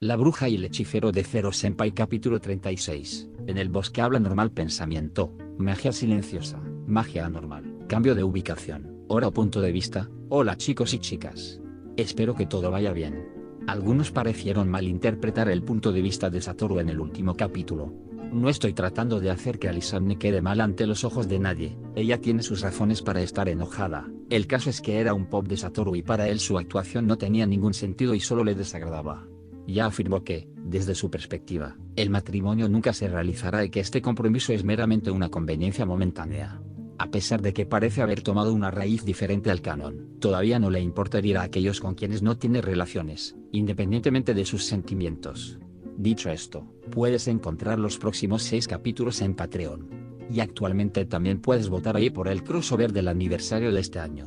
La bruja y el hechicero de Zero Senpai capítulo 36. En el bosque habla normal pensamiento, magia silenciosa, magia anormal, cambio de ubicación, hora o punto de vista. Hola chicos y chicas. Espero que todo vaya bien. Algunos parecieron malinterpretar el punto de vista de Satoru en el último capítulo. No estoy tratando de hacer que Alisane quede mal ante los ojos de nadie, ella tiene sus razones para estar enojada. El caso es que era un pop de Satoru y para él su actuación no tenía ningún sentido y solo le desagradaba. Ya afirmó que, desde su perspectiva, el matrimonio nunca se realizará y que este compromiso es meramente una conveniencia momentánea. A pesar de que parece haber tomado una raíz diferente al canon, todavía no le importa herir a aquellos con quienes no tiene relaciones, independientemente de sus sentimientos. Dicho esto, puedes encontrar los próximos 6 capítulos en Patreon. Y actualmente también puedes votar ahí por el crossover del aniversario de este año.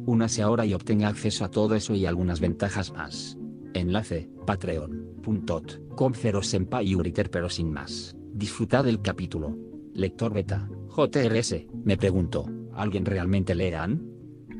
Únase ahora y obtenga acceso a todo eso y algunas ventajas más. Enlace, patreon.com Senpai y Uriter pero sin más. Disfrutad del capítulo. Lector beta, JRS, me pregunto, ¿alguien realmente leerán?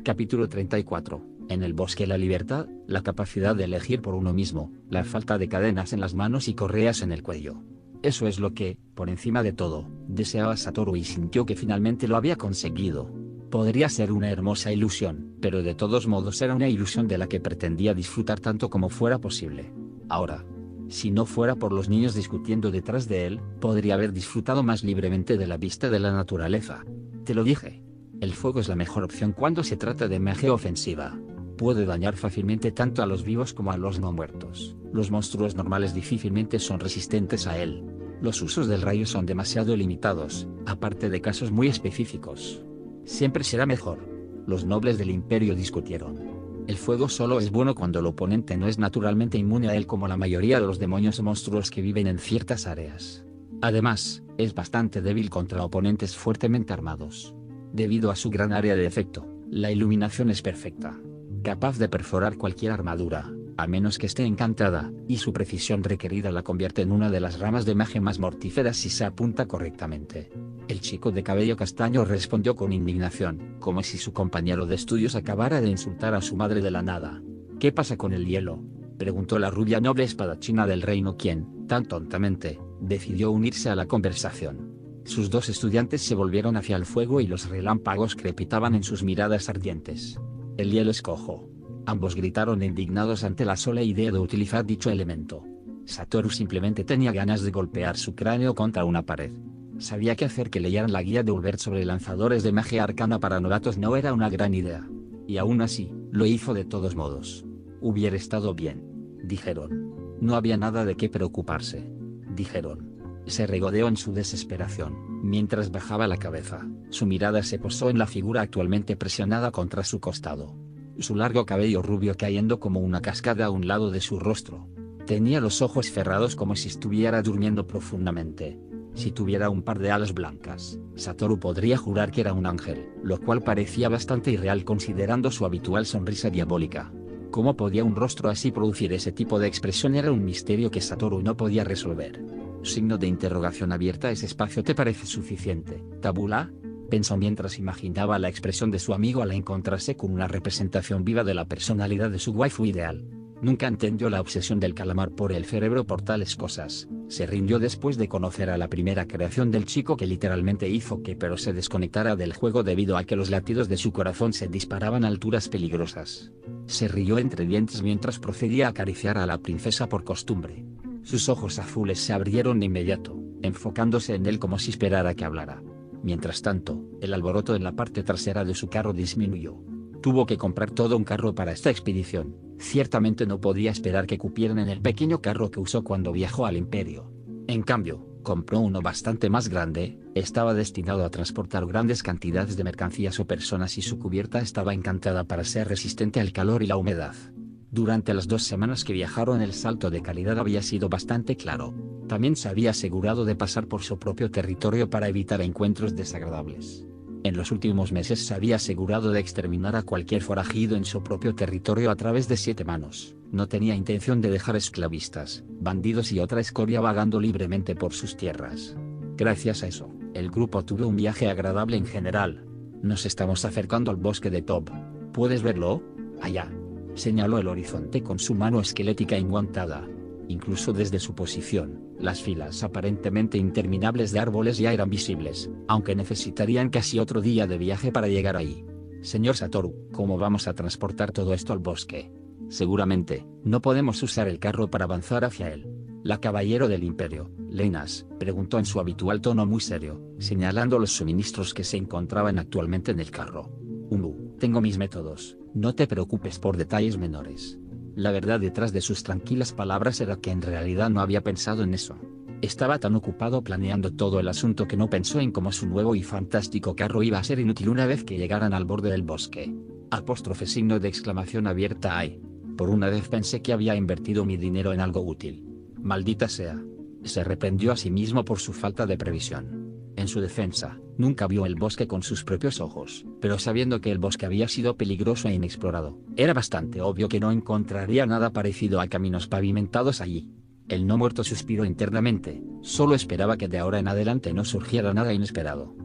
Capítulo 34. En el bosque la libertad, la capacidad de elegir por uno mismo, la falta de cadenas en las manos y correas en el cuello. Eso es lo que, por encima de todo, deseaba Satoru y sintió que finalmente lo había conseguido. Podría ser una hermosa ilusión, pero de todos modos era una ilusión de la que pretendía disfrutar tanto como fuera posible. Ahora, si no fuera por los niños discutiendo detrás de él, podría haber disfrutado más libremente de la vista de la naturaleza. Te lo dije. El fuego es la mejor opción cuando se trata de magia ofensiva. Puede dañar fácilmente tanto a los vivos como a los no muertos. Los monstruos normales difícilmente son resistentes a él. Los usos del rayo son demasiado limitados, aparte de casos muy específicos. Siempre será mejor. Los nobles del imperio discutieron. El fuego solo es bueno cuando el oponente no es naturalmente inmune a él como la mayoría de los demonios o monstruos que viven en ciertas áreas. Además, es bastante débil contra oponentes fuertemente armados. Debido a su gran área de efecto, la iluminación es perfecta. Capaz de perforar cualquier armadura, a menos que esté encantada, y su precisión requerida la convierte en una de las ramas de magia más mortíferas si se apunta correctamente. El chico de cabello castaño respondió con indignación, como si su compañero de estudios acabara de insultar a su madre de la nada. ¿Qué pasa con el hielo?, preguntó la rubia noble espadachina del reino quien, tan tontamente, decidió unirse a la conversación. Sus dos estudiantes se volvieron hacia el fuego y los relámpagos crepitaban en sus miradas ardientes. El hielo es cojo. Ambos gritaron indignados ante la sola idea de utilizar dicho elemento. Satoru simplemente tenía ganas de golpear su cráneo contra una pared. Sabía que hacer que leyeran la guía de Ulbert sobre lanzadores de magia arcana para novatos no era una gran idea. Y aún así, lo hizo de todos modos. Hubiera estado bien, dijeron. No había nada de qué preocuparse, dijeron. Se regodeó en su desesperación, mientras bajaba la cabeza, su mirada se posó en la figura actualmente presionada contra su costado. Su largo cabello rubio cayendo como una cascada a un lado de su rostro. Tenía los ojos cerrados como si estuviera durmiendo profundamente. Si tuviera un par de alas blancas, Satoru podría jurar que era un ángel, lo cual parecía bastante irreal considerando su habitual sonrisa diabólica. ¿Cómo podía un rostro así producir ese tipo de expresión? Era un misterio que Satoru no podía resolver. Signo de interrogación abierta. ¿Ese espacio te parece suficiente, Tabula?, pensó mientras imaginaba la expresión de su amigo al encontrarse con una representación viva de la personalidad de su waifu ideal. Nunca entendió la obsesión del calamar por el cerebro por tales cosas. Se rindió después de conocer a la primera creación del chico que literalmente hizo que Pero se desconectara del juego debido a que los latidos de su corazón se disparaban a alturas peligrosas. Se rió entre dientes mientras procedía a acariciar a la princesa por costumbre. Sus ojos azules se abrieron de inmediato, enfocándose en él como si esperara que hablara. Mientras tanto, el alboroto en la parte trasera de su carro disminuyó. Tuvo que comprar todo un carro para esta expedición. Ciertamente no podía esperar que cupieran en el pequeño carro que usó cuando viajó al imperio. En cambio, compró uno bastante más grande. Estaba destinado a transportar grandes cantidades de mercancías o personas y su cubierta estaba encantada para ser resistente al calor y la humedad. Durante las 2 semanas que viajaron el salto de calidad había sido bastante claro. También se había asegurado de pasar por su propio territorio para evitar encuentros desagradables. En los últimos meses se había asegurado de exterminar a cualquier forajido en su propio territorio a través de 7 manos. No tenía intención de dejar esclavistas, bandidos y otra escoria vagando libremente por sus tierras. Gracias a eso, el grupo tuvo un viaje agradable en general. Nos estamos acercando al bosque de Tob. ¿Puedes verlo? Allá. Señaló el horizonte con su mano esquelética enguantada. Incluso desde su posición, las filas aparentemente interminables de árboles ya eran visibles, aunque necesitarían casi otro día de viaje para llegar ahí. Señor Satoru, ¿cómo vamos a transportar todo esto al bosque? Seguramente, no podemos usar el carro para avanzar hacia él. La caballero del Imperio, Leinas, preguntó en su habitual tono muy serio, señalando los suministros que se encontraban actualmente en el carro. Tengo mis métodos, no te preocupes por detalles menores. La verdad detrás de sus tranquilas palabras era que en realidad no había pensado en eso. Estaba tan ocupado planeando todo el asunto que no pensó en cómo su nuevo y fantástico carro iba a ser inútil una vez que llegaran al borde del bosque. Signo de exclamación abierta. ¡Ay! Por una vez pensé que había invertido mi dinero en algo útil. Maldita sea. Se reprendió a sí mismo por su falta de previsión. En su defensa, nunca vio el bosque con sus propios ojos, pero sabiendo que el bosque había sido peligroso e inexplorado, era bastante obvio que no encontraría nada parecido a caminos pavimentados allí. El no muerto suspiró internamente, solo esperaba que de ahora en adelante no surgiera nada inesperado.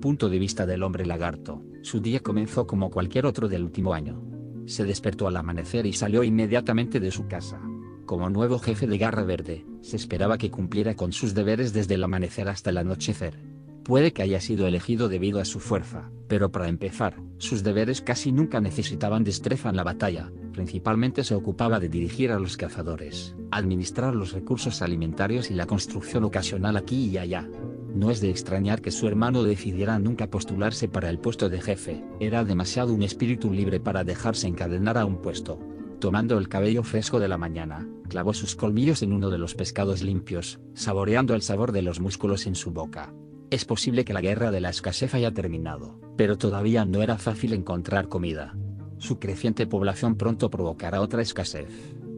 Punto de vista del hombre lagarto, su día comenzó como cualquier otro del último año. Se despertó al amanecer y salió inmediatamente de su casa. Como nuevo jefe de Garra Verde, se esperaba que cumpliera con sus deberes desde el amanecer hasta el anochecer. Puede que haya sido elegido debido a su fuerza, pero para empezar, sus deberes casi nunca necesitaban destreza en la batalla, principalmente se ocupaba de dirigir a los cazadores, administrar los recursos alimentarios y la construcción ocasional aquí y allá. No es de extrañar que su hermano decidiera nunca postularse para el puesto de jefe, era demasiado un espíritu libre para dejarse encadenar a un puesto. Tomando el cabello fresco de la mañana, clavó sus colmillos en uno de los pescados limpios, saboreando el sabor de los músculos en su boca. Es posible que la guerra de la escasez haya terminado, pero todavía no era fácil encontrar comida. Su creciente población pronto provocará otra escasez.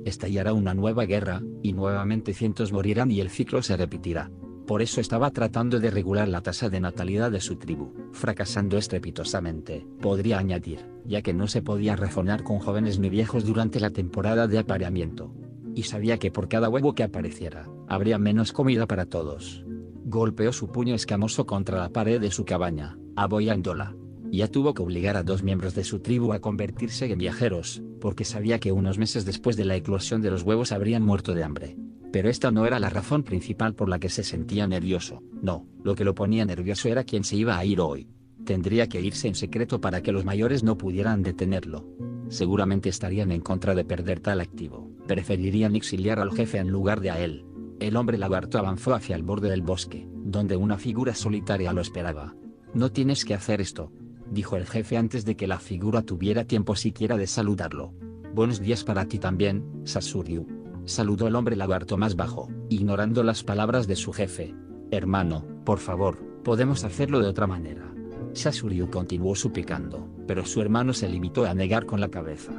Estallará una nueva guerra, y nuevamente cientos morirán y el ciclo se repetirá. Por eso estaba tratando de regular la tasa de natalidad de su tribu, fracasando estrepitosamente, podría añadir, ya que no se podía razonar con jóvenes ni viejos durante la temporada de apareamiento. Y sabía que por cada huevo que apareciera, habría menos comida para todos. Golpeó su puño escamoso contra la pared de su cabaña, abollándola. Ya tuvo que obligar a 2 miembros de su tribu a convertirse en viajeros, porque sabía que unos meses después de la eclosión de los huevos habrían muerto de hambre. Pero esta no era la razón principal por la que se sentía nervioso, no, lo que lo ponía nervioso era quién se iba a ir hoy. Tendría que irse en secreto para que los mayores no pudieran detenerlo. Seguramente estarían en contra de perder tal activo, preferirían exiliar al jefe en lugar de a él. El hombre lagarto avanzó hacia el borde del bosque, donde una figura solitaria lo esperaba. No tienes que hacer esto, dijo el jefe antes de que la figura tuviera tiempo siquiera de saludarlo. Buenos días para ti también, Sasuryu. Saludó el hombre lagarto más bajo, ignorando las palabras de su jefe. Hermano, por favor, podemos hacerlo de otra manera. Sasuryu continuó suplicando, pero su hermano se limitó a negar con la cabeza.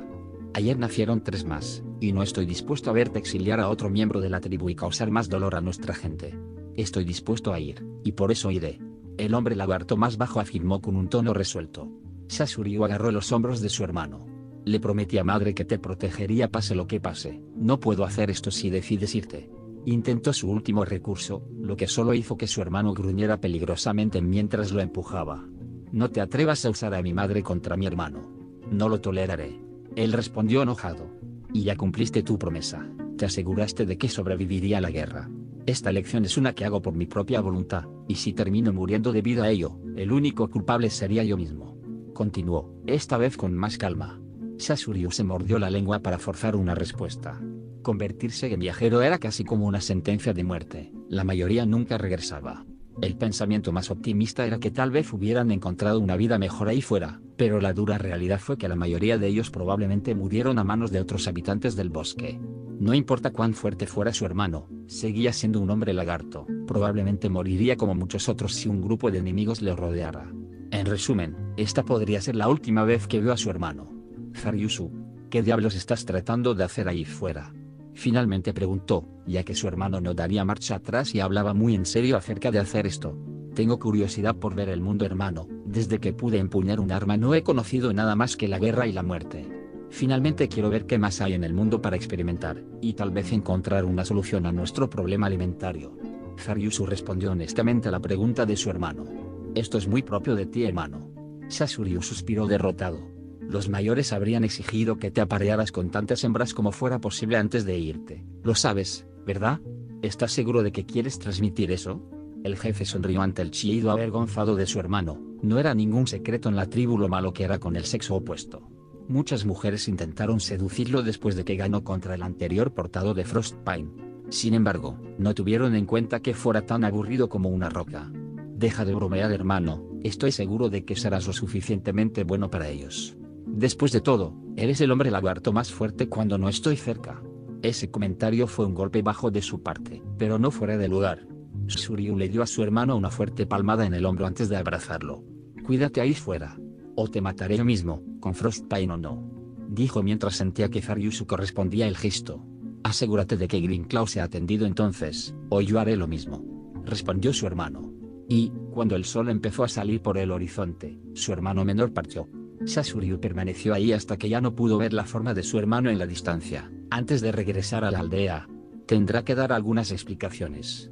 Ayer nacieron 3 más, y no estoy dispuesto a verte exiliar a otro miembro de la tribu y causar más dolor a nuestra gente. Estoy dispuesto a ir, y por eso iré. El hombre lagarto más bajo afirmó con un tono resuelto. Sasuryu agarró los hombros de su hermano. Le prometí a madre que te protegería pase lo que pase. No puedo hacer esto si decides irte. Intentó su último recurso, lo que solo hizo que su hermano gruñera peligrosamente mientras lo empujaba. No te atrevas a usar a mi madre contra mi hermano. No lo toleraré. Él respondió enojado. Y ya cumpliste tu promesa, te aseguraste de que sobreviviría a la guerra. Esta elección es una que hago por mi propia voluntad, y si termino muriendo debido a ello, el único culpable sería yo mismo. Continuó, esta vez con más calma. Sasuryu se mordió la lengua para forzar una respuesta. Convertirse en viajero era casi como una sentencia de muerte, la mayoría nunca regresaba. El pensamiento más optimista era que tal vez hubieran encontrado una vida mejor ahí fuera, pero la dura realidad fue que la mayoría de ellos probablemente murieron a manos de otros habitantes del bosque. No importa cuán fuerte fuera su hermano, seguía siendo un hombre lagarto, probablemente moriría como muchos otros si un grupo de enemigos le rodeara. En resumen, esta podría ser la última vez que vio a su hermano. Zaryusu, ¿qué diablos estás tratando de hacer ahí fuera? Finalmente preguntó, ya que su hermano no daría marcha atrás y hablaba muy en serio acerca de hacer esto. Tengo curiosidad por ver el mundo, hermano. Desde que pude empuñar un arma no he conocido nada más que la guerra y la muerte. Finalmente quiero ver qué más hay en el mundo para experimentar, y tal vez encontrar una solución a nuestro problema alimentario. Zaryusu respondió honestamente a la pregunta de su hermano. Esto es muy propio de ti, hermano. Sasuryu suspiró derrotado. Los mayores habrían exigido que te aparearas con tantas hembras como fuera posible antes de irte. Lo sabes, ¿verdad? ¿Estás seguro de que quieres transmitir eso? El jefe sonrió ante el chillido avergonzado de su hermano. No era ningún secreto en la tribu lo malo que era con el sexo opuesto. Muchas mujeres intentaron seducirlo después de que ganó contra el anterior portador de Frostpine. Sin embargo, no tuvieron en cuenta que fuera tan aburrido como una roca. Deja de bromear, hermano, estoy seguro de que serás lo suficientemente bueno para ellos. Después de todo, eres el hombre lagarto más fuerte cuando no estoy cerca. Ese comentario fue un golpe bajo de su parte, pero no fuera de lugar. Shuryu le dio a su hermano una fuerte palmada en el hombro antes de abrazarlo. Cuídate ahí fuera. O te mataré yo mismo, con Frostpine o no. Dijo mientras sentía que Zaryusu correspondía el gesto. Asegúrate de que Grimclaw sea atendido entonces, o yo haré lo mismo. Respondió su hermano. Y, cuando el sol empezó a salir por el horizonte, su hermano menor partió. Sasoriu permaneció ahí hasta que ya no pudo ver la forma de su hermano en la distancia. Antes de regresar a la aldea, tendrá que dar algunas explicaciones.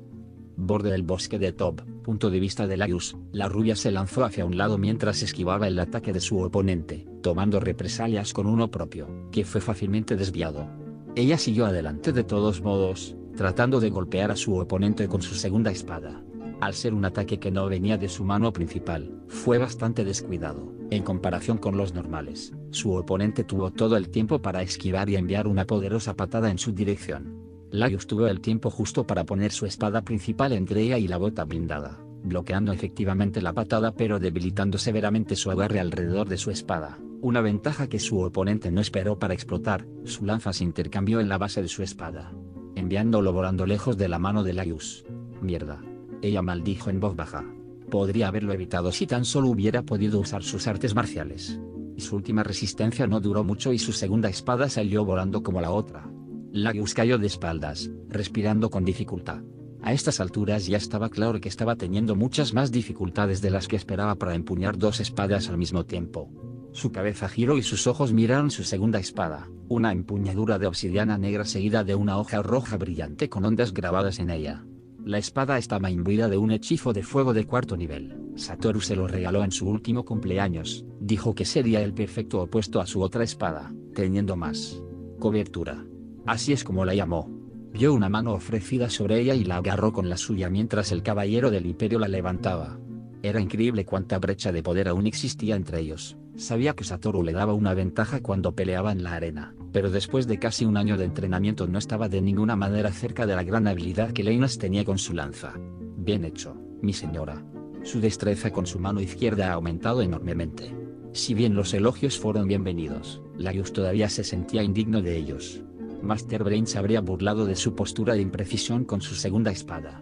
Borde del bosque de Top, punto de vista de Laius, la rubia se lanzó hacia un lado mientras esquivaba el ataque de su oponente, tomando represalias con uno propio, que fue fácilmente desviado. Ella siguió adelante de todos modos, tratando de golpear a su oponente con su segunda espada. Al ser un ataque que no venía de su mano principal, fue bastante descuidado. En comparación con los normales, su oponente tuvo todo el tiempo para esquivar y enviar una poderosa patada en su dirección. Laius tuvo el tiempo justo para poner su espada principal entre ella y la bota blindada, bloqueando efectivamente la patada pero debilitando severamente su agarre alrededor de su espada, una ventaja que su oponente no esperó para explotar. Su lanza se intercambió en la base de su espada, enviándolo volando lejos de la mano de Laius. Mierda. Ella maldijo en voz baja. Podría haberlo evitado si tan solo hubiera podido usar sus artes marciales. Y su última resistencia no duró mucho y su segunda espada salió volando como la otra. Laius cayó de espaldas, respirando con dificultad. A estas alturas ya estaba claro que estaba teniendo muchas más dificultades de las que esperaba para empuñar dos espadas al mismo tiempo. Su cabeza giró y sus ojos miraron su segunda espada, una empuñadura de obsidiana negra seguida de una hoja roja brillante con ondas grabadas en ella. La espada estaba imbuida de un hechizo de fuego de cuarto nivel. Satoru se lo regaló en su último cumpleaños. Dijo que sería el perfecto opuesto a su otra espada, teniendo más cobertura. Así es como la llamó. Vio una mano ofrecida sobre ella y la agarró con la suya mientras el caballero del imperio la levantaba. Era increíble cuánta brecha de poder aún existía entre ellos. Sabía que Satoru le daba una ventaja cuando peleaba en la arena, pero después de casi un año de entrenamiento no estaba de ninguna manera cerca de la gran habilidad que Leinas tenía con su lanza. Bien hecho, mi señora. Su destreza con su mano izquierda ha aumentado enormemente. Si bien los elogios fueron bienvenidos, Laius todavía se sentía indigno de ellos. Master Brain se habría burlado de su postura de imprecisión con su segunda espada.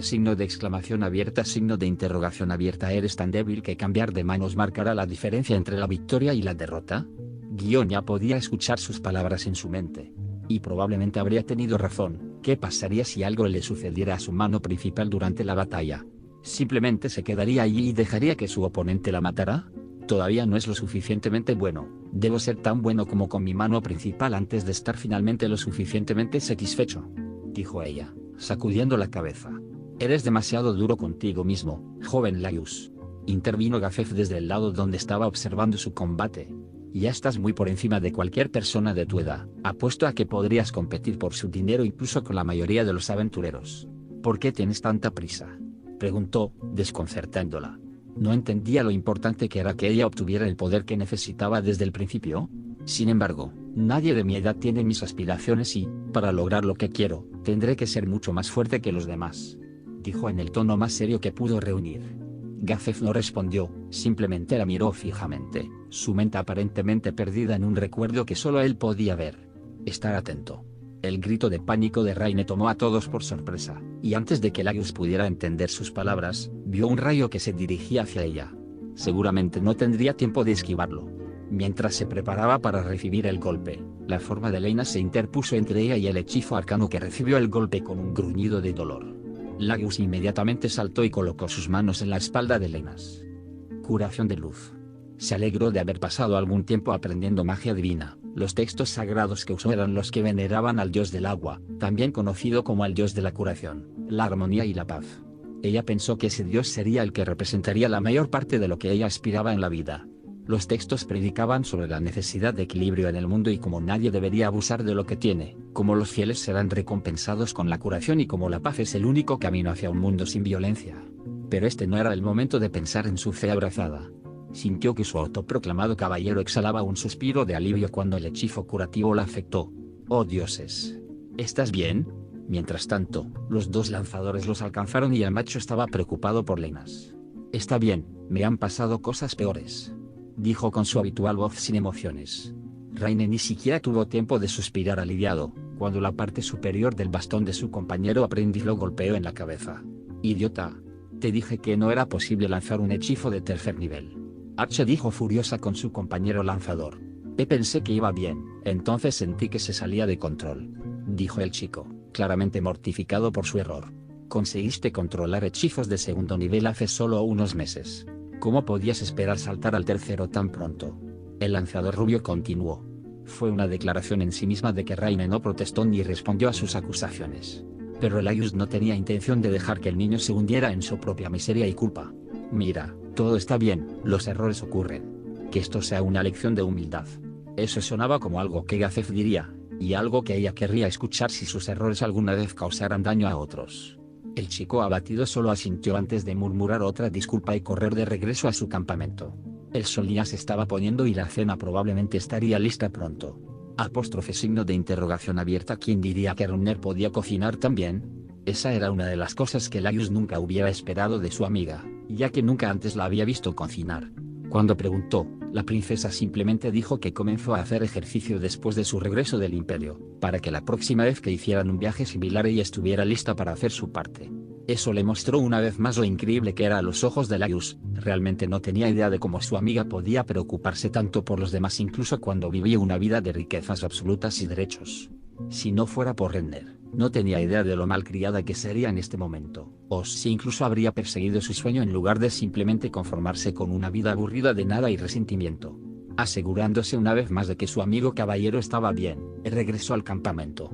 Signo de exclamación abierta, signo de interrogación abierta. ¿Eres tan débil que cambiar de manos marcará la diferencia entre la victoria y la derrota? Ya podía escuchar sus palabras en su mente. Y probablemente habría tenido razón. ¿Qué pasaría si algo le sucediera a su mano principal durante la batalla? ¿Simplemente se quedaría allí y dejaría que su oponente la matara? Todavía no es lo suficientemente bueno. Debo ser tan bueno como con mi mano principal antes de estar finalmente lo suficientemente satisfecho, dijo ella, sacudiendo la cabeza. Eres demasiado duro contigo mismo, joven Laius. Intervino Gafef desde el lado donde estaba observando su combate. Ya estás muy por encima de cualquier persona de tu edad. Apuesto a que podrías competir por su dinero incluso con la mayoría de los aventureros. ¿Por qué tienes tanta prisa?, preguntó, desconcertándola. ¿No entendía lo importante que era que ella obtuviera el poder que necesitaba desde el principio? Sin embargo, nadie de mi edad tiene mis aspiraciones y, para lograr lo que quiero, tendré que ser mucho más fuerte que los demás, dijo en el tono más serio que pudo reunir. Gafef no respondió, simplemente la miró fijamente, su mente aparentemente perdida en un recuerdo que solo él podía ver. Estar atento. El grito de pánico de Raine tomó a todos por sorpresa, y antes de que Laius pudiera entender sus palabras, vio un rayo que se dirigía hacia ella. Seguramente no tendría tiempo de esquivarlo. Mientras se preparaba para recibir el golpe, la forma de Leinas se interpuso entre ella y el hechizo arcano que recibió el golpe con un gruñido de dolor. Laius inmediatamente saltó y colocó sus manos en la espalda de Leinas. Curación de luz. Se alegró de haber pasado algún tiempo aprendiendo magia divina. Los textos sagrados que usó eran los que veneraban al dios del agua, también conocido como el dios de la curación, la armonía y la paz. Ella pensó que ese dios sería el que representaría la mayor parte de lo que ella aspiraba en la vida. Los textos predicaban sobre la necesidad de equilibrio en el mundo y cómo nadie debería abusar de lo que tiene, cómo los fieles serán recompensados con la curación y cómo la paz es el único camino hacia un mundo sin violencia. Pero este no era el momento de pensar en su fe abrazada. Sintió que su autoproclamado caballero exhalaba un suspiro de alivio cuando el hechizo curativo la afectó. ¡Oh dioses! ¿Estás bien? Mientras tanto, los dos lanzadores los alcanzaron y el macho estaba preocupado por Lenas. Está bien, me han pasado cosas peores, dijo con su habitual voz sin emociones. Raine ni siquiera tuvo tiempo de suspirar aliviado, cuando la parte superior del bastón de su compañero aprendiz lo golpeó en la cabeza. ¡Idiota! Te dije que no era posible lanzar un hechizo de tercer nivel. Arche dijo furiosa con su compañero lanzador. Pensé que iba bien, entonces sentí que se salía de control, dijo el chico, claramente mortificado por su error. Conseguiste controlar hechizos de segundo nivel hace solo unos meses. ¿Cómo podías esperar saltar al tercero tan pronto? El lanzador rubio continuó. Fue una declaración en sí misma de que Raine no protestó ni respondió a sus acusaciones. Pero Elias no tenía intención de dejar que el niño se hundiera en su propia miseria y culpa. Mira, todo está bien, los errores ocurren. Que esto sea una lección de humildad. Eso sonaba como algo que Gazef diría, y algo que ella querría escuchar si sus errores alguna vez causaran daño a otros. El chico abatido solo asintió antes de murmurar otra disculpa y correr de regreso a su campamento. El sol ya se estaba poniendo y la cena probablemente estaría lista pronto. Signo de interrogación abierta. ¿Quién diría que Runner podía cocinar también? Esa era una de las cosas que Laius nunca hubiera esperado de su amiga, ya que nunca antes la había visto cocinar. Cuando preguntó, la princesa simplemente dijo que comenzó a hacer ejercicio después de su regreso del imperio, para que la próxima vez que hicieran un viaje similar ella estuviera lista para hacer su parte. Eso le mostró una vez más lo increíble que era a los ojos de Laius. Realmente no tenía idea de cómo su amiga podía preocuparse tanto por los demás incluso cuando vivía una vida de riquezas absolutas y derechos. Si no fuera por Renner, no tenía idea de lo malcriada que sería en este momento, o si incluso habría perseguido su sueño en lugar de simplemente conformarse con una vida aburrida de nada y resentimiento. Asegurándose una vez más de que su amigo caballero estaba bien, regresó al campamento.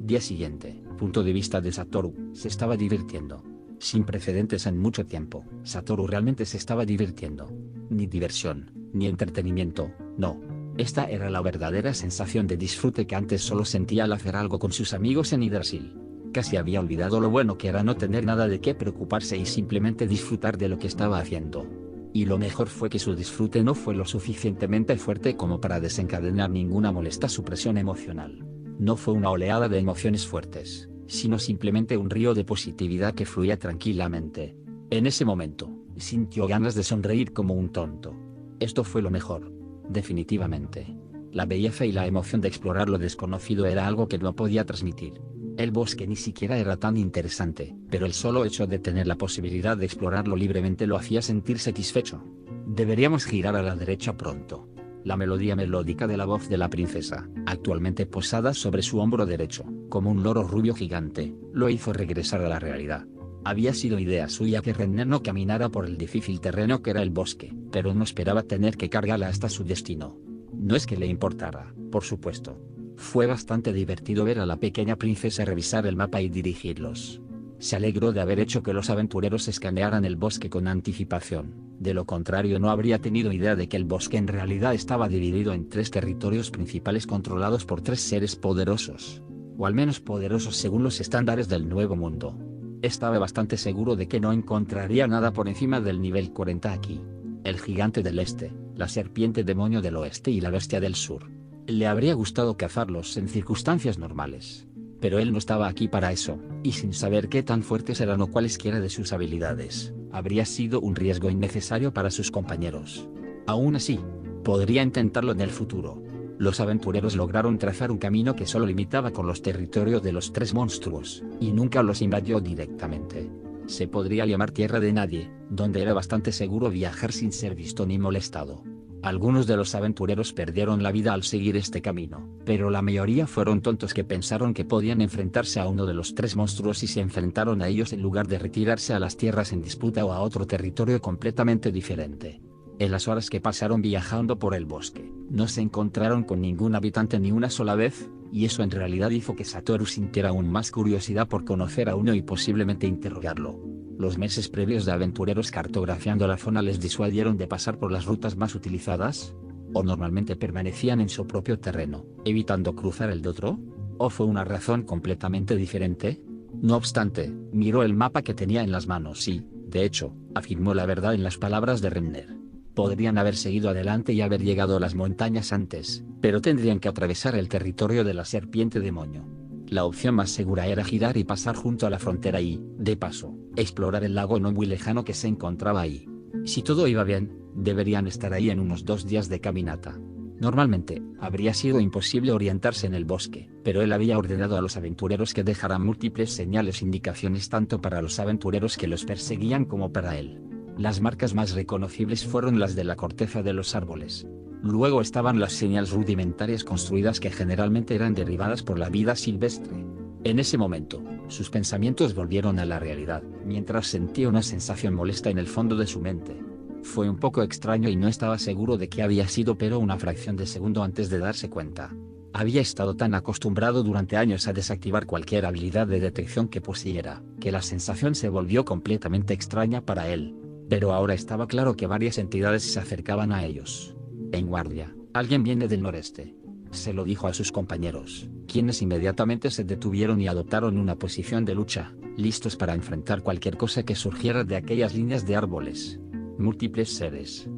Día siguiente, punto de vista de Satoru, se estaba divirtiendo. Sin precedentes en mucho tiempo, Satoru realmente se estaba divirtiendo. Ni diversión, ni entretenimiento, no. Esta era la verdadera sensación de disfrute que antes solo sentía al hacer algo con sus amigos en Yggdrasil. Casi había olvidado lo bueno que era no tener nada de qué preocuparse y simplemente disfrutar de lo que estaba haciendo. Y lo mejor fue que su disfrute no fue lo suficientemente fuerte como para desencadenar ninguna molesta supresión emocional. No fue una oleada de emociones fuertes, sino simplemente un río de positividad que fluía tranquilamente. En ese momento, sintió ganas de sonreír como un tonto. Esto fue lo mejor. Definitivamente. La belleza y la emoción de explorar lo desconocido era algo que no podía transmitir. El bosque ni siquiera era tan interesante, pero el solo hecho de tener la posibilidad de explorarlo libremente lo hacía sentir satisfecho. Deberíamos girar a la derecha pronto. La melodía melódica de la voz de la princesa, actualmente posada sobre su hombro derecho, como un loro rubio gigante, lo hizo regresar a la realidad. Había sido idea suya que Renner no caminara por el difícil terreno que era el bosque, pero no esperaba tener que cargarla hasta su destino. No es que le importara, por supuesto. Fue bastante divertido ver a la pequeña princesa revisar el mapa y dirigirlos. Se alegró de haber hecho que los aventureros escanearan el bosque con anticipación, de lo contrario no habría tenido idea de que el bosque en realidad estaba dividido en 3 territorios principales controlados por 3 seres poderosos, o al menos poderosos según los estándares del Nuevo Mundo. Estaba bastante seguro de que no encontraría nada por encima del nivel 40 aquí. El gigante del este, la serpiente demonio del oeste y la bestia del sur. Le habría gustado cazarlos en circunstancias normales. Pero él no estaba aquí para eso, y sin saber qué tan fuertes eran o cualesquiera de sus habilidades, habría sido un riesgo innecesario para sus compañeros. Aún así, podría intentarlo en el futuro. Los aventureros lograron trazar un camino que solo limitaba con los territorios de los 3 monstruos, y nunca los invadió directamente. Se podría llamar Tierra de Nadie, donde era bastante seguro viajar sin ser visto ni molestado. Algunos de los aventureros perdieron la vida al seguir este camino, pero la mayoría fueron tontos que pensaron que podían enfrentarse a uno de los 3 monstruos y se enfrentaron a ellos en lugar de retirarse a las tierras en disputa o a otro territorio completamente diferente. En las horas que pasaron viajando por el bosque, no se encontraron con ningún habitante ni una sola vez, y eso en realidad hizo que Satoru sintiera aún más curiosidad por conocer a uno y posiblemente interrogarlo. Los meses previos de aventureros cartografiando la zona les disuadieron de pasar por las rutas más utilizadas, o normalmente permanecían en su propio terreno, evitando cruzar el de otro, o fue una razón completamente diferente. No obstante, miró el mapa que tenía en las manos y, de hecho, afirmó la verdad en las palabras de Renner. Podrían haber seguido adelante y haber llegado a las montañas antes, pero tendrían que atravesar el territorio de la serpiente demonio. La opción más segura era girar y pasar junto a la frontera y, de paso, explorar el lago no muy lejano que se encontraba ahí. Si todo iba bien, deberían estar ahí en unos 2 días de caminata. Normalmente, habría sido imposible orientarse en el bosque, pero él había ordenado a los aventureros que dejaran múltiples señales e indicaciones tanto para los aventureros que los perseguían como para él. Las marcas más reconocibles fueron las de la corteza de los árboles. Luego estaban las señales rudimentarias construidas que generalmente eran derribadas por la vida silvestre. En ese momento, sus pensamientos volvieron a la realidad, mientras sentía una sensación molesta en el fondo de su mente. Fue un poco extraño y no estaba seguro de qué había sido, pero una fracción de segundo antes de darse cuenta. Había estado tan acostumbrado durante años a desactivar cualquier habilidad de detección que poseyera, que la sensación se volvió completamente extraña para él. Pero ahora estaba claro que varias entidades se acercaban a ellos. En guardia, alguien viene del noreste. Se lo dijo a sus compañeros, quienes inmediatamente se detuvieron y adoptaron una posición de lucha, listos para enfrentar cualquier cosa que surgiera de aquellas líneas de árboles. Múltiples seres,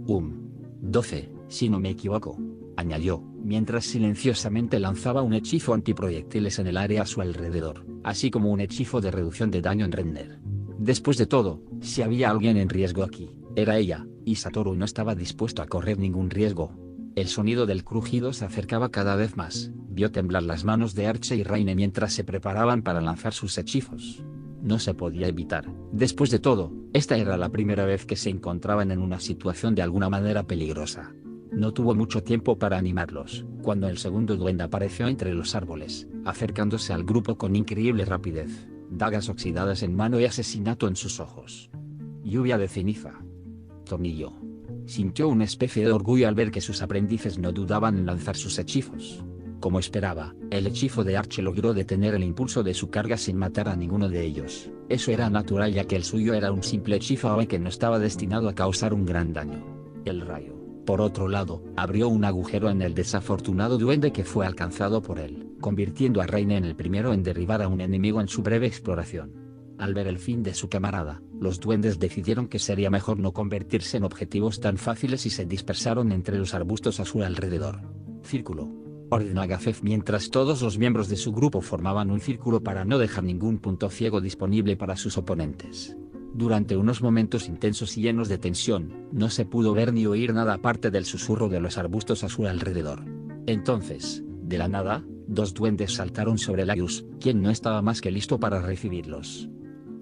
12, si no me equivoco, añadió, mientras silenciosamente lanzaba un hechizo antiproyectiles en el área a su alrededor, así como un hechizo de reducción de daño en Renner. Después de todo, si había alguien en riesgo aquí, era ella, y Satoru no estaba dispuesto a correr ningún riesgo. El sonido del crujido se acercaba cada vez más, vio temblar las manos de Arche y Raine mientras se preparaban para lanzar sus hechizos. No se podía evitar. Después de todo, esta era la primera vez que se encontraban en una situación de alguna manera peligrosa. No tuvo mucho tiempo para animarlos, cuando el segundo duende apareció entre los árboles, acercándose al grupo con increíble rapidez, dagas oxidadas en mano y asesinato en sus ojos. Lluvia de ceniza. Tornillo. Sintió una especie de orgullo al ver que sus aprendices no dudaban en lanzar sus hechizos. Como esperaba, el hechizo de Arche logró detener el impulso de su carga sin matar a ninguno de ellos. Eso era natural ya que el suyo era un simple hechizo que no estaba destinado a causar un gran daño. El rayo, por otro lado, abrió un agujero en el desafortunado duende que fue alcanzado por él, convirtiendo a Raine en el primero en derribar a un enemigo en su breve exploración. Al ver el fin de su camarada, los duendes decidieron que sería mejor no convertirse en objetivos tan fáciles y se dispersaron entre los arbustos a su alrededor. Círculo. Ordenó a Gafef mientras todos los miembros de su grupo formaban un círculo para no dejar ningún punto ciego disponible para sus oponentes. Durante unos momentos intensos y llenos de tensión, no se pudo ver ni oír nada aparte del susurro de los arbustos a su alrededor. Entonces, de la nada, 2 duendes saltaron sobre Laius, quien no estaba más que listo para recibirlos.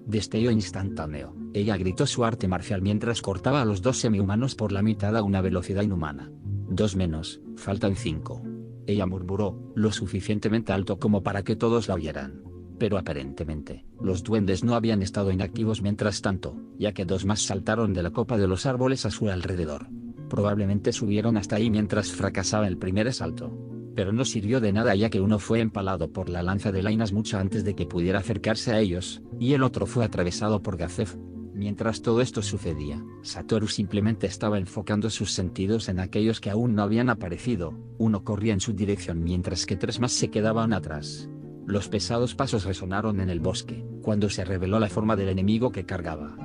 Destello instantáneo, ella gritó su arte marcial mientras cortaba a los 2 semihumanos por la mitad a una velocidad inhumana. 2 menos, faltan 5. Ella murmuró, lo suficientemente alto como para que todos la oyeran. Pero aparentemente, los duendes no habían estado inactivos mientras tanto, ya que 2 más saltaron de la copa de los árboles a su alrededor. Probablemente subieron hasta ahí mientras fracasaba el primer salto. Pero no sirvió de nada ya que uno fue empalado por la lanza de Lainas mucho antes de que pudiera acercarse a ellos, y el otro fue atravesado por Gafef. Mientras todo esto sucedía, Satoru simplemente estaba enfocando sus sentidos en aquellos que aún no habían aparecido. Uno corría en su dirección mientras que 3 más se quedaban atrás. Los pesados pasos resonaron en el bosque, cuando se reveló la forma del enemigo que cargaba.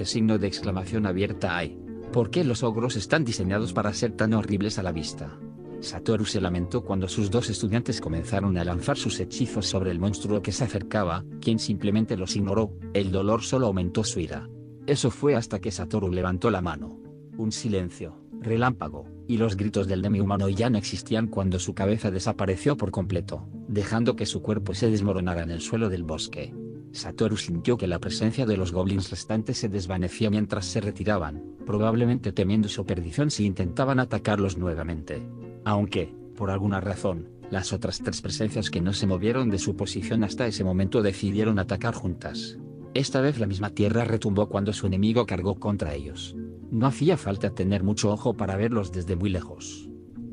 Signo de exclamación abierta hay. ¿Por qué los ogros están diseñados para ser tan horribles a la vista? Satoru se lamentó cuando sus 2 estudiantes comenzaron a lanzar sus hechizos sobre el monstruo que se acercaba, quien simplemente los ignoró. El dolor solo aumentó su ira. Eso fue hasta que Satoru levantó la mano. Un silencio, relámpago, y los gritos del demi-humano ya no existían cuando su cabeza desapareció por completo, dejando que su cuerpo se desmoronara en el suelo del bosque. Satoru sintió que la presencia de los goblins restantes se desvanecía mientras se retiraban, probablemente temiendo su perdición si intentaban atacarlos nuevamente. Aunque, por alguna razón, las otras 3 presencias que no se movieron de su posición hasta ese momento decidieron atacar juntas. Esta vez la misma tierra retumbó cuando su enemigo cargó contra ellos. No hacía falta tener mucho ojo para verlos desde muy lejos.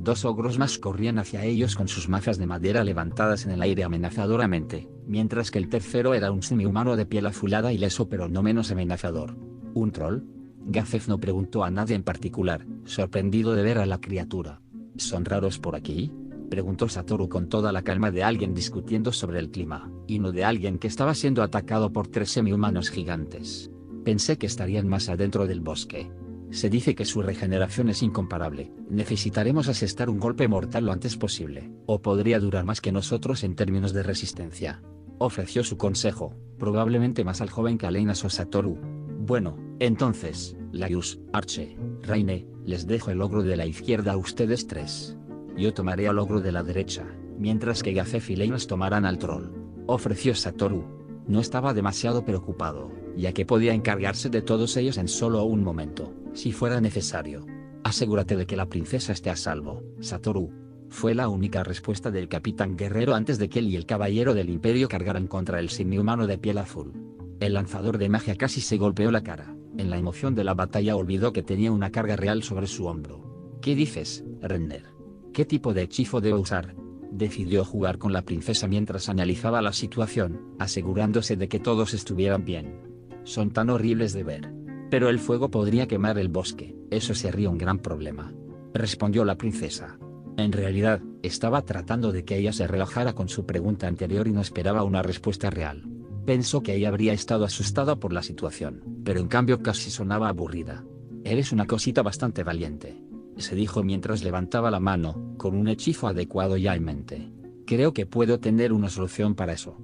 2 ogros más corrían hacia ellos con sus mazas de madera levantadas en el aire amenazadoramente, mientras que el tercero era un semihumano de piel azulada y leso pero no menos amenazador. ¿Un troll? Gazef no preguntó a nadie en particular, sorprendido de ver a la criatura. ¿Son raros por aquí?, preguntó Satoru con toda la calma de alguien discutiendo sobre el clima, y no de alguien que estaba siendo atacado por 3 semihumanos gigantes. Pensé que estarían más adentro del bosque. Se dice que su regeneración es incomparable. Necesitaremos asestar un golpe mortal lo antes posible, o podría durar más que nosotros en términos de resistencia. Ofreció su consejo, probablemente más al joven que a Leinas o Satoru. Bueno, entonces, Laius, Arche, Raine, les dejo el ogro de la izquierda a ustedes 3. Yo tomaré al ogro de la derecha, mientras que Gazef y Leinas tomarán al troll, ofreció Satoru. No estaba demasiado preocupado, ya que podía encargarse de todos ellos en solo un momento, si fuera necesario. Asegúrate de que la princesa esté a salvo, Satoru. Fue la única respuesta del capitán guerrero antes de que él y el caballero del imperio cargaran contra el semihumano de piel azul. El lanzador de magia casi se golpeó la cara. En la emoción de la batalla olvidó que tenía una carga real sobre su hombro. ¿Qué dices, Renner? ¿Qué tipo de hechizo debo usar? Decidió jugar con la princesa mientras analizaba la situación, asegurándose de que todos estuvieran bien. Son tan horribles de ver. Pero el fuego podría quemar el bosque, eso sería un gran problema. Respondió la princesa. En realidad, estaba tratando de que ella se relajara con su pregunta anterior y no esperaba una respuesta real. Pensó que ella habría estado asustada por la situación, pero en cambio casi sonaba aburrida. Eres una cosita bastante valiente, se dijo mientras levantaba la mano, con un hechizo adecuado ya en mente. Creo que puedo tener una solución para eso.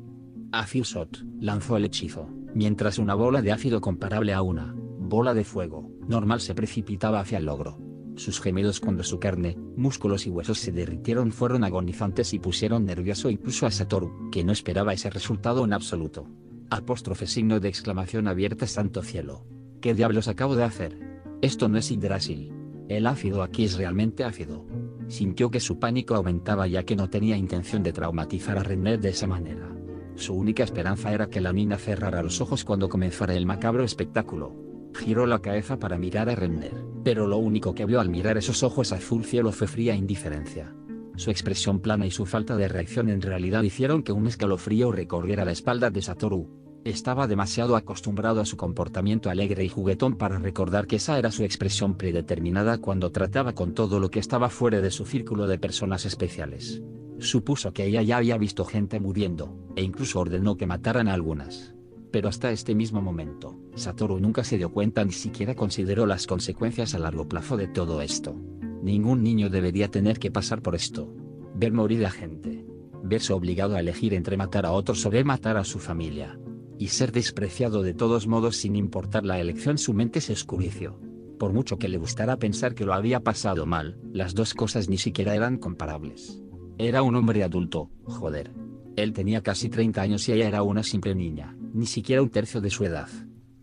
Azilshot lanzó el hechizo, mientras una bola de ácido comparable a una bola de fuego normal se precipitaba hacia el ogro. Sus gemidos cuando su carne, músculos y huesos se derritieron fueron agonizantes y pusieron nervioso incluso a Satoru, que no esperaba ese resultado en absoluto. Apóstrofe signo de exclamación abierta. Santo cielo. ¿Qué diablos acabo de hacer? Esto no es Yggdrasil. El ácido aquí es realmente ácido. Sintió que su pánico aumentaba ya que no tenía intención de traumatizar a Renner de esa manera. Su única esperanza era que la niña cerrara los ojos cuando comenzara el macabro espectáculo. Giró la cabeza para mirar a Renner, pero lo único que vio al mirar esos ojos azul cielo fue fría indiferencia. Su expresión plana y su falta de reacción en realidad hicieron que un escalofrío recorriera la espalda de Satoru. Estaba demasiado acostumbrado a su comportamiento alegre y juguetón para recordar que esa era su expresión predeterminada cuando trataba con todo lo que estaba fuera de su círculo de personas especiales. Supuso que ella ya había visto gente muriendo, e incluso ordenó que mataran a algunas. Pero hasta este mismo momento, Satoru nunca se dio cuenta ni siquiera consideró las consecuencias a largo plazo de todo esto. Ningún niño debería tener que pasar por esto. Ver morir a gente. Verse obligado a elegir entre matar a otros o ver matar a su familia. Y ser despreciado de todos modos sin importar la elección. Su mente se oscureció. Por mucho que le gustara pensar que lo había pasado mal, las dos cosas ni siquiera eran comparables. Era un hombre adulto, joder. Él tenía casi 30 años y ella era una simple niña, ni siquiera un tercio de su edad.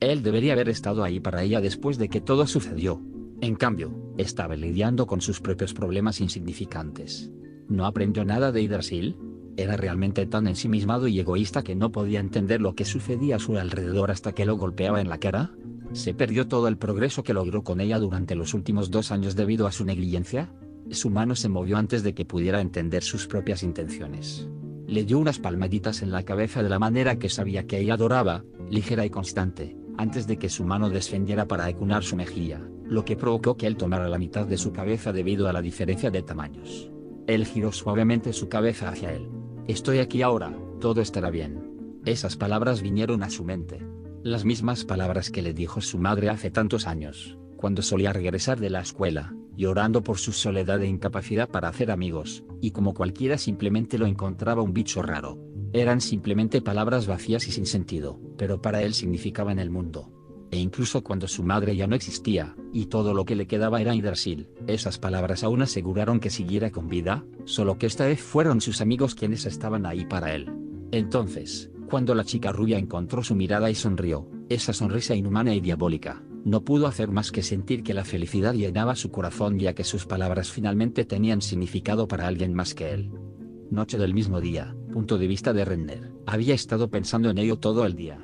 Él debería haber estado ahí para ella después de que todo sucedió. En cambio, estaba lidiando con sus propios problemas insignificantes. ¿No aprendió nada de Yggdrasil? Era realmente tan ensimismado y egoísta que no podía entender lo que sucedía a su alrededor hasta que lo golpeaba en la cara. ¿Se perdió todo el progreso que logró con ella durante los últimos 2 años debido a su negligencia? Su mano se movió antes de que pudiera entender sus propias intenciones. Le dio unas palmaditas en la cabeza de la manera que sabía que ella adoraba, ligera y constante, antes de que su mano descendiera para acunar su mejilla, lo que provocó que él tomara la mitad de su cabeza debido a la diferencia de tamaños. Él giró suavemente su cabeza hacia él. Estoy aquí ahora, todo estará bien. Esas palabras vinieron a su mente. Las mismas palabras que le dijo su madre hace tantos años, cuando solía regresar de la escuela, llorando por su soledad e incapacidad para hacer amigos, y como cualquiera simplemente lo encontraba un bicho raro. Eran simplemente palabras vacías y sin sentido, pero para él significaban el mundo. E incluso cuando su madre ya no existía, y todo lo que le quedaba era Yggdrasil, esas palabras aún aseguraron que siguiera con vida, solo que esta vez fueron sus amigos quienes estaban ahí para él. Entonces, cuando la chica rubia encontró su mirada y sonrió, esa sonrisa inhumana y diabólica, no pudo hacer más que sentir que la felicidad llenaba su corazón ya que sus palabras finalmente tenían significado para alguien más que él. Noche del mismo día, punto de vista de Renner. Había estado pensando en ello todo el día.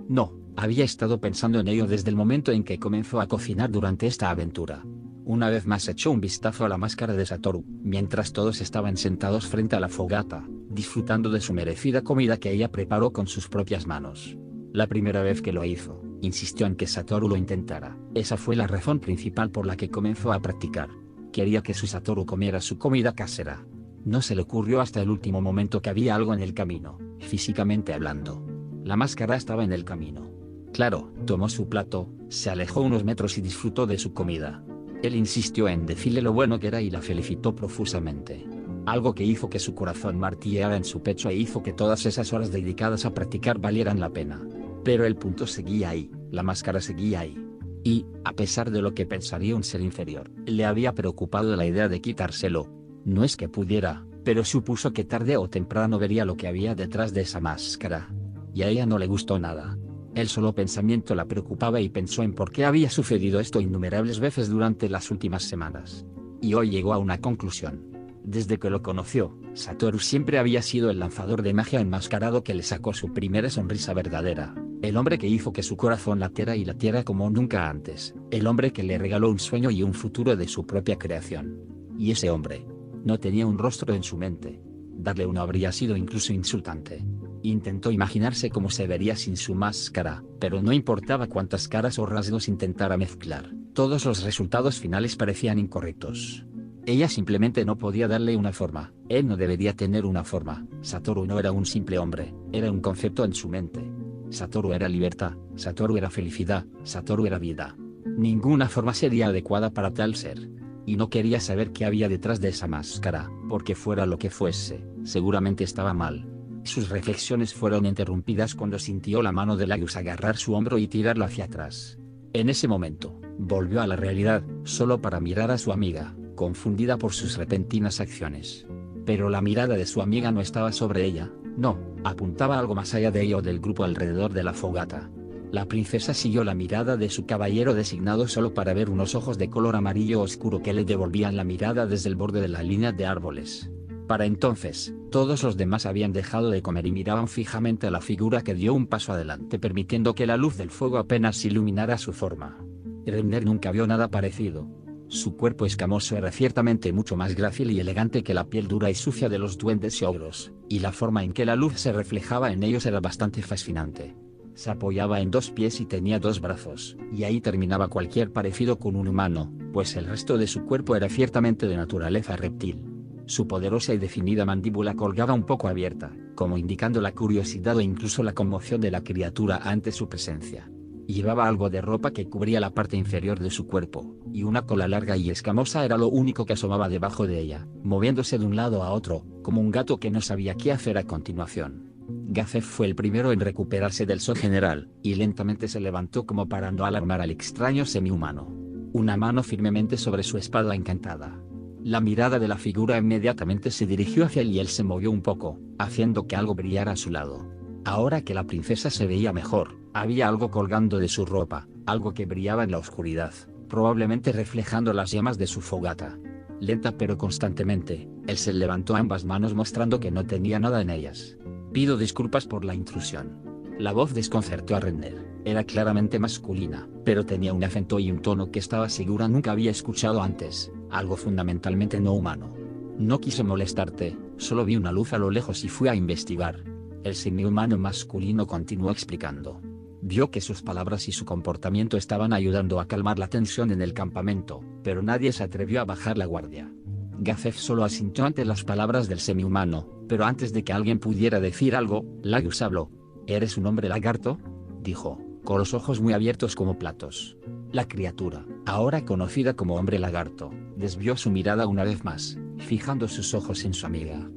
No, había estado pensando en ello desde el momento en que comenzó a cocinar durante esta aventura. Una vez más echó un vistazo a la máscara de Satoru, mientras todos estaban sentados frente a la fogata, disfrutando de su merecida comida que ella preparó con sus propias manos. La primera vez que lo hizo, insistió en que Satoru lo intentara. Esa fue la razón principal por la que comenzó a practicar. Quería que su Satoru comiera su comida casera. No se le ocurrió hasta el último momento que había algo en el camino, físicamente hablando. La máscara estaba en el camino. Claro, tomó su plato, se alejó unos metros y disfrutó de su comida. Él insistió en decirle lo bueno que era y la felicitó profusamente. Algo que hizo que su corazón martilleara en su pecho e hizo que todas esas horas dedicadas a practicar valieran la pena. Pero el punto seguía ahí, la máscara seguía ahí. Y, a pesar de lo que pensaría un ser inferior, le había preocupado la idea de quitárselo. No es que pudiera, pero supuso que tarde o temprano vería lo que había detrás de esa máscara. Y a ella no le gustó nada. El solo pensamiento la preocupaba y pensó en por qué había sucedido esto innumerables veces durante las últimas semanas. Y hoy llegó a una conclusión. Desde que lo conoció, Satoru siempre había sido el lanzador de magia enmascarado que le sacó su primera sonrisa verdadera, el hombre que hizo que su corazón latiera como nunca antes, el hombre que le regaló un sueño y un futuro de su propia creación. Y ese hombre no tenía un rostro en su mente. Darle uno habría sido incluso insultante. Intentó imaginarse cómo se vería sin su máscara, pero no importaba cuántas caras o rasgos intentara mezclar, todos los resultados finales parecían incorrectos. Ella simplemente no podía darle una forma, él no debería tener una forma, Satoru no era un simple hombre, era un concepto en su mente. Satoru era libertad, Satoru era felicidad, Satoru era vida. Ninguna forma sería adecuada para tal ser. Y no quería saber qué había detrás de esa máscara, porque fuera lo que fuese, seguramente estaba mal. Sus reflexiones fueron interrumpidas cuando sintió la mano de Laius agarrar su hombro y tirarlo hacia atrás. En ese momento, volvió a la realidad, solo para mirar a su amiga, confundida por sus repentinas acciones. Pero la mirada de su amiga no estaba sobre ella, no, apuntaba algo más allá de ella o del grupo alrededor de la fogata. La princesa siguió la mirada de su caballero designado solo para ver unos ojos de color amarillo oscuro que le devolvían la mirada desde el borde de la línea de árboles. Para entonces, todos los demás habían dejado de comer y miraban fijamente a la figura que dio un paso adelante permitiendo que la luz del fuego apenas iluminara su forma. Renner nunca vio nada parecido. Su cuerpo escamoso era ciertamente mucho más grácil y elegante que la piel dura y sucia de los duendes y ogros, y la forma en que la luz se reflejaba en ellos era bastante fascinante. Se apoyaba en 2 pies y tenía 2 brazos, y ahí terminaba cualquier parecido con un humano, pues el resto de su cuerpo era ciertamente de naturaleza reptil. Su poderosa y definida mandíbula colgaba un poco abierta, como indicando la curiosidad o incluso la conmoción de la criatura ante su presencia. Llevaba algo de ropa que cubría la parte inferior de su cuerpo, y una cola larga y escamosa era lo único que asomaba debajo de ella, moviéndose de un lado a otro, como un gato que no sabía qué hacer a continuación. Gazef fue el primero en recuperarse del shock general, y lentamente se levantó como para no alarmar al extraño semihumano. Una mano firmemente sobre su espada encantada. La mirada de la figura inmediatamente se dirigió hacia él y él se movió un poco, haciendo que algo brillara a su lado. Ahora que la princesa se veía mejor, había algo colgando de su ropa, algo que brillaba en la oscuridad, probablemente reflejando las llamas de su fogata. Lenta pero constantemente, él se levantó ambas manos mostrando que no tenía nada en ellas. Pido disculpas por la intrusión. La voz desconcertó a Renner, era claramente masculina, pero tenía un acento y un tono que estaba segura nunca había escuchado antes, algo fundamentalmente no humano. No quise molestarte, solo vi una luz a lo lejos y fui a investigar. El semihumano masculino continuó explicando. Vio que sus palabras y su comportamiento estaban ayudando a calmar la tensión en el campamento, pero nadie se atrevió a bajar la guardia. Gazef solo asintió ante las palabras del semihumano, pero antes de que alguien pudiera decir algo, Laius habló. ¿Eres un hombre lagarto?, dijo, con los ojos muy abiertos como platos. La criatura, ahora conocida como hombre lagarto, desvió su mirada una vez más, fijando sus ojos en su amiga.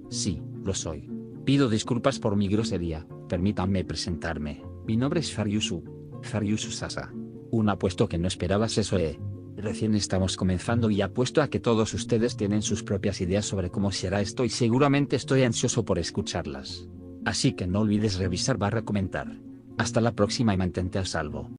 Sí, lo soy. Pido disculpas por mi grosería, permítanme presentarme. Mi nombre es Faryusu Sasa. Apuesto que no esperabas eso, Recién estamos comenzando y apuesto a que todos ustedes tienen sus propias ideas sobre cómo será esto y seguramente estoy ansioso por escucharlas. Así que no olvides revisar / comentar. Hasta la próxima y mantente a salvo.